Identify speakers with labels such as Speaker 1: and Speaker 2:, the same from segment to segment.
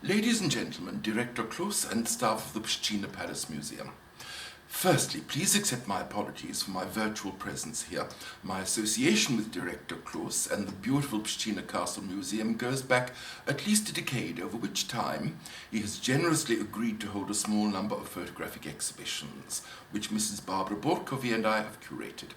Speaker 1: Ladies and gentlemen, Director Kloos and staff of the Pszczyna Palace Museum. Firstly, please accept my apologies for my virtual presence here. My association with Director Kloos and the beautiful Pszczyna Castle Museum goes back at least a decade, over which time he has generously agreed to hold a small number of photographic exhibitions, which Mrs. Barbara Borkowy and I have curated.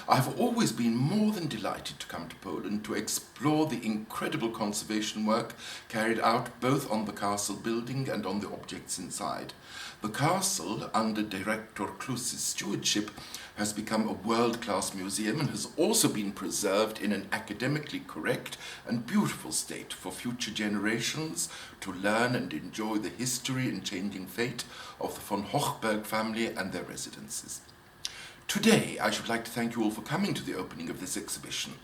Speaker 1: I have always been more than delighted to come to Poland to explore the incredible conservation work carried out both on the castle building and on the objects inside. The castle, under Director Kloos' stewardship, has become a world-class museum and has also been preserved in an academically correct and beautiful state for future generations to learn and enjoy the history and changing fate of the von Hochberg family and their residences. Today, I should like to thank you all for coming to the opening of this exhibition.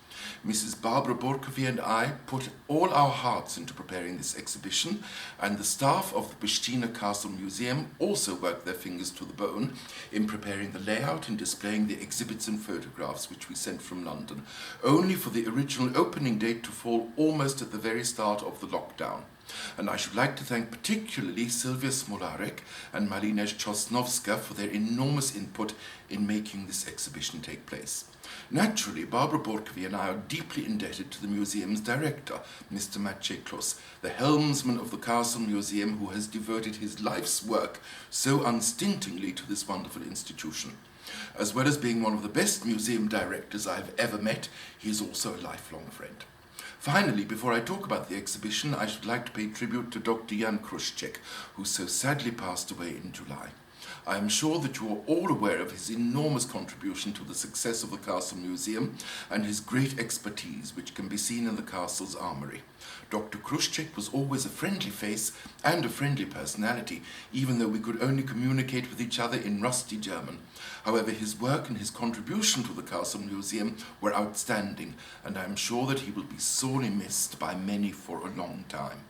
Speaker 1: Mrs. Barbara Borkowy and I put all our hearts into preparing this exhibition, and the staff of the Pszczyna Castle Museum also worked their fingers to the bone in preparing the layout and displaying the exhibits and photographs which we sent from London, only for the original opening date to fall almost at the very start of the lockdown. And I should like to thank particularly Sylwia Smolarek and Malina Czosnowska for their enormous input in making this exhibition take place. Naturally, Barbara Borkowy and I are deeply indebted to the museum's director, Mr. Maciej Kloos, the helmsman of the Castle Museum, who has devoted his life's work so unstintingly to this wonderful institution. As well as being one of the best museum directors I have ever met, he is also a lifelong friend. Finally, before I talk about the exhibition, I should like to pay tribute to Dr. Jan Kruszczyk, who so sadly passed away in July. I am sure that you are all aware of his enormous contribution to the success of the Castle Museum and his great expertise, which can be seen in the castle's armoury. Dr. Kruszczyk was always a friendly face and a friendly personality, even though we could only communicate with each other in rusty German. However, his work and his contribution to the Castle Museum were outstanding, and I am sure that he will be sorely missed by many for a long time.